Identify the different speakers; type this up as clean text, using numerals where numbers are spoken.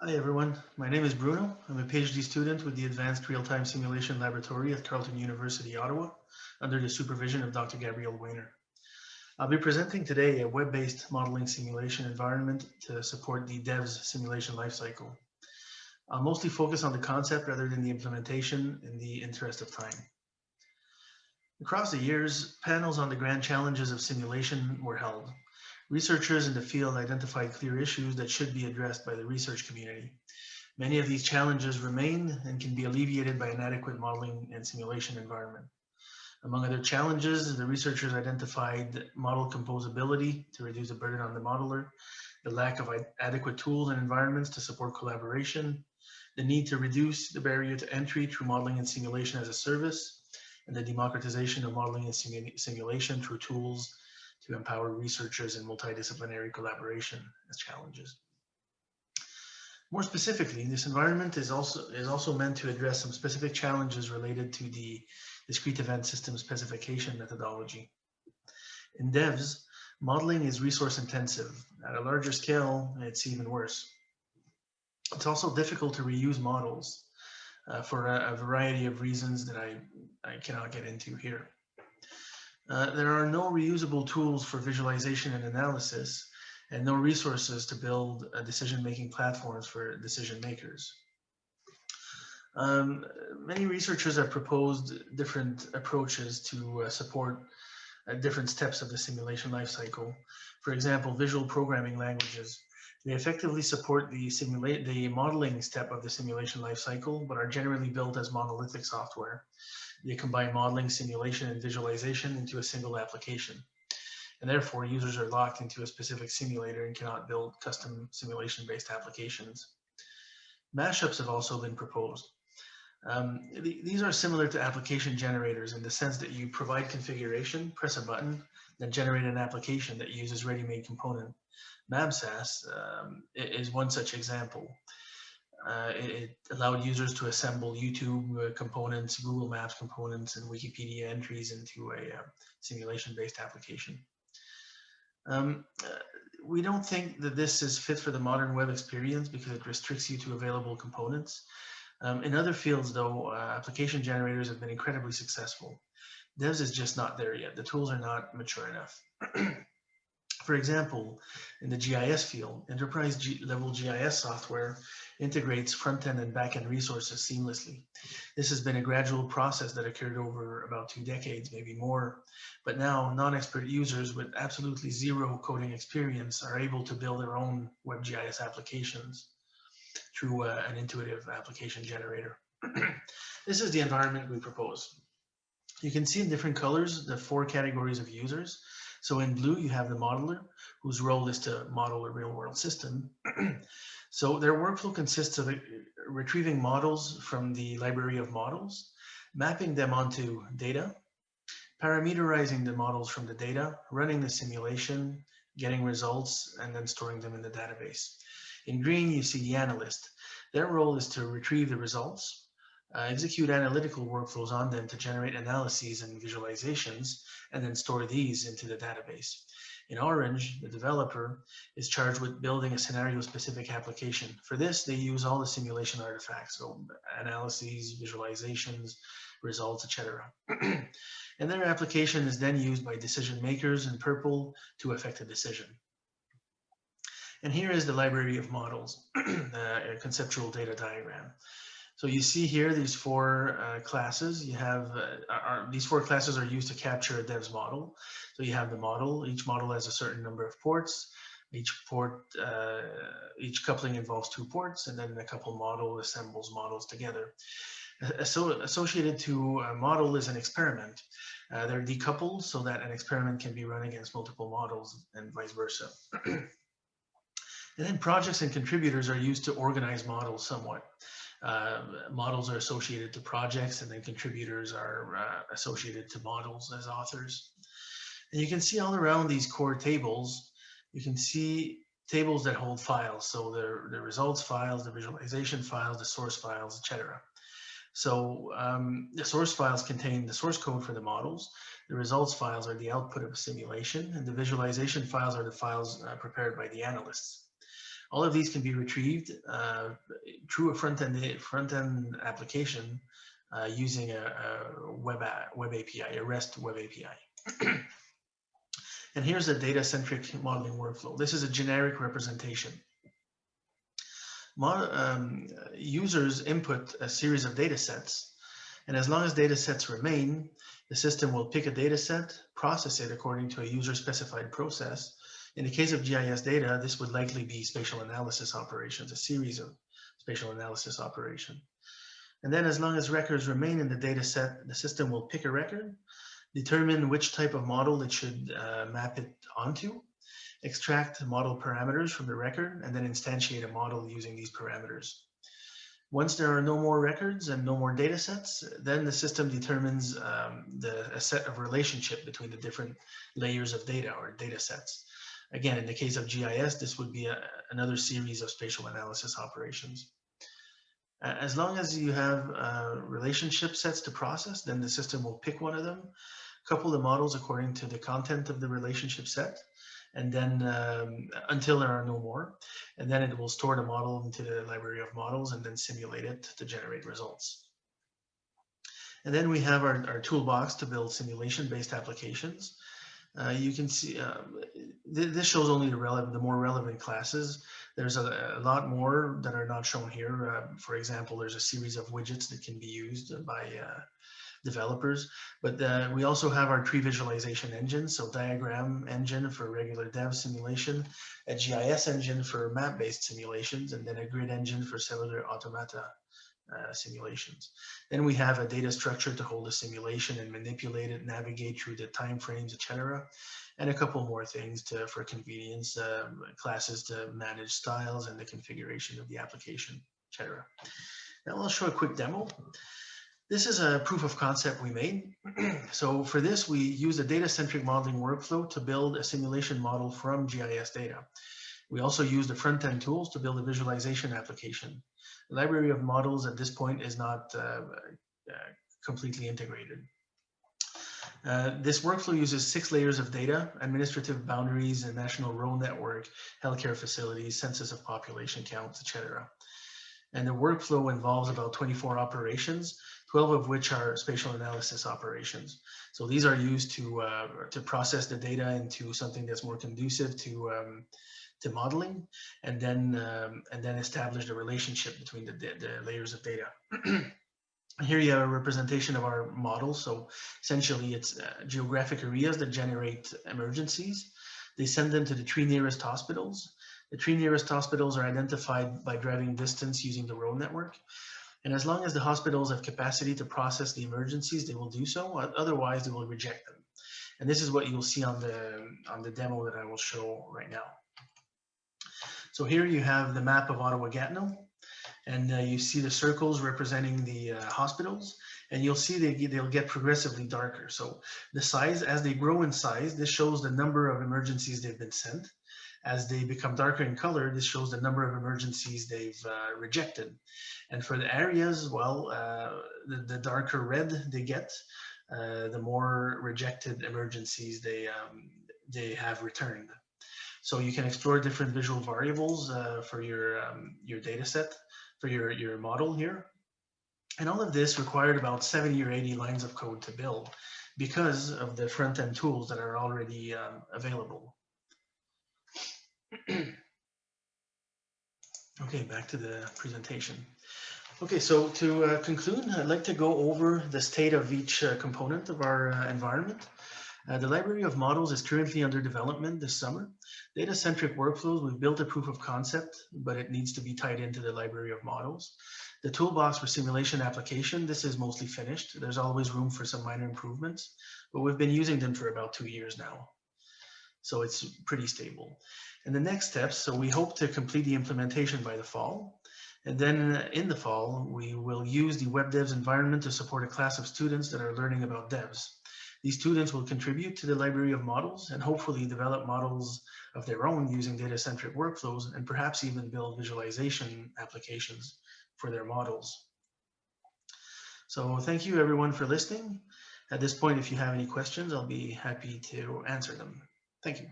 Speaker 1: Hi everyone, my name is Bruno. I'm a PhD student with the Advanced Real-Time Simulation Laboratory at Carleton University, Ottawa, under the supervision of Dr. Gabrielle Weiner. I'll be presenting today a web-based modeling simulation environment to support the DEVS simulation lifecycle. I'll mostly focus on the concept rather than the implementation in the interest of time. Across the years, panels on the grand challenges of simulation were held. Researchers in the field identified clear issues that should be addressed by the research community. Many of these challenges remain and can be alleviated by an adequate modeling and simulation environment. Among other challenges, the researchers identified model composability to reduce the burden on the modeler, the lack of adequate tools and environments to support collaboration, the need to reduce the barrier to entry through modeling and simulation as a service, and the democratization of modeling and simulation through tools to empower researchers in multidisciplinary collaboration as challenges. More specifically, this environment is also meant to address some specific challenges related to the Discrete Event System Specification methodology. In DEVS, modeling is resource intensive. At a larger scale, it's even worse. It's also difficult to reuse models for a variety of reasons that I cannot get into here. There are no reusable tools for visualization and analysis, and no resources to build decision-making platforms for decision makers. Many researchers have proposed different approaches to support different steps of the simulation lifecycle. For example, visual programming languages. They effectively support the modeling step of the simulation lifecycle, but are generally built as monolithic software. They combine modeling, simulation, and visualization into a single application. And therefore, users are locked into a specific simulator and cannot build custom simulation-based applications. Mashups have also been proposed. These are similar to application generators in the sense that you provide configuration, press a button, then generate an application that uses ready-made component. MabSAS is one such example. It allowed users to assemble YouTube components, Google Maps components, and Wikipedia entries into a simulation-based application. We don't think that this is fit for the modern web experience because it restricts you to available components. In other fields, though, application generators have been incredibly successful. DEVS is just not there yet. The tools are not mature enough. For example, in the GIS field, enterprise-level GIS software integrates front-end and back-end resources seamlessly. This has been a gradual process that occurred over about 2 decades, maybe more. But now, non-expert users with absolutely zero coding experience are able to build their own WebGIS applications through an intuitive application generator. This is the environment we propose. You can see in different colors the 4 categories of users. So in blue, you have the modeler, whose role is to model a real-world system. So their workflow consists of retrieving models from the library of models, mapping them onto data, parameterizing the models from the data, running the simulation, getting results, and then storing them in the database. In green, you see the analyst. Their role is to retrieve the results, execute analytical workflows on them to generate analyses and visualizations, and then store these into the database. In orange, the developer is charged with building a scenario-specific application. For this, they use all the simulation artifacts, so analyses, visualizations, results, etc. And their application is then used by decision makers in purple to affect a decision. And here is the library of models, a conceptual data diagram. So you see here these 4 classes. You have these 4 classes are used to capture a DEVS model. So you have the model. Each model has a certain number of ports. Each coupling involves 2 ports, and then the couple model assembles models together. Associated to a model is an experiment. They're decoupled so that an experiment can be run against multiple models and vice versa. And then projects and contributors are used to organize models somewhat. Models are associated to projects, and then contributors are associated to models as authors. And you can see all around these core tables, you can see tables that hold files. So the results files, the visualization files, the source files, etc. So the source files contain the source code for the models. The results files are the output of a simulation, and the visualization files are the files prepared by the analysts. All of these can be retrieved through a front-end application using a web API, a REST web API. And here's a data-centric modeling workflow. This is a generic representation. Users input a series of data sets, and as long as data sets remain, the system will pick a data set, process it according to a user-specified process. In the case of GIS data, this would likely be spatial analysis operations, a series of spatial analysis operations. And then as long as records remain in the data set, the system will pick a record, determine which type of model it should map it onto, extract model parameters from the record, and then instantiate a model using these parameters. Once there are no more records and no more data sets, then the system determines a set of relationship between the different layers of data or data sets. Again, in the case of GIS, this would be another series of spatial analysis operations. As long as you have relationship sets to process, then the system will pick one of them, couple the models according to the content of the relationship set, and then until there are no more, and then it will store the model into the library of models and then simulate it to generate results. And then we have our toolbox to build simulation-based applications. You can see this shows only the more relevant classes. There's a lot more that are not shown here. For example, there's a series of widgets that can be used by developers, but we also have our tree visualization engine, so diagram engine for regular dev simulation, a GIS engine for map-based simulations, and then a grid engine for cellular automata simulations. Then we have a data structure to hold a simulation and manipulate it, navigate through the timeframes, etc., and a couple more things for convenience, classes to manage styles and the configuration of the application, etc. Now I'll show a quick demo. This is a proof of concept we made. So for this, we use a data-centric modeling workflow to build a simulation model from GIS data. We also use the front-end tools to build a visualization application. The library of models at this point is not completely integrated. This workflow uses 6 layers of data: administrative boundaries, a national road network, healthcare facilities, census of population counts, etc. And the workflow involves about 24 operations, 12 of which are spatial analysis operations. So these are used to process the data into something that's more conducive to modeling, and then establish the relationship between the layers of data. Here you have a representation of our model. So essentially it's geographic areas that generate emergencies. They send them to the 3 nearest hospitals. The 3 nearest hospitals are identified by driving distance using the road network. And as long as the hospitals have capacity to process the emergencies, they will do so. Otherwise, they will reject them. And this is what you'll see on the demo that I will show right now. So here you have the map of Ottawa-Gatineau, and you see the circles representing the hospitals, and you'll see they'll get progressively darker. So the size, as they grow in size, this shows the number of emergencies they've been sent. As they become darker in color, this shows the number of emergencies they've rejected. And for the areas, well, the darker red they get, the more rejected emergencies they have returned. So you can explore different visual variables for your data set, for your model here. And all of this required about 70 or 80 lines of code to build because of the front-end tools that are already available. Okay, back to the presentation. Okay, so to conclude, I'd like to go over the state of each component of our environment. The library of models is currently under development this summer. Data-centric workflows, we've built a proof of concept, but it needs to be tied into the library of models. The toolbox for simulation application, this is mostly finished. There's always room for some minor improvements, but we've been using them for about 2 years now. So it's pretty stable. And the next steps, so we hope to complete the implementation by the fall. And then in the fall, we will use the web devs environment to support a class of students that are learning about devs. These students will contribute to the library of models and hopefully develop models of their own using data-centric workflows, and perhaps even build visualization applications for their models. So thank you everyone for listening. At this point, if you have any questions, I'll be happy to answer them. Thank you.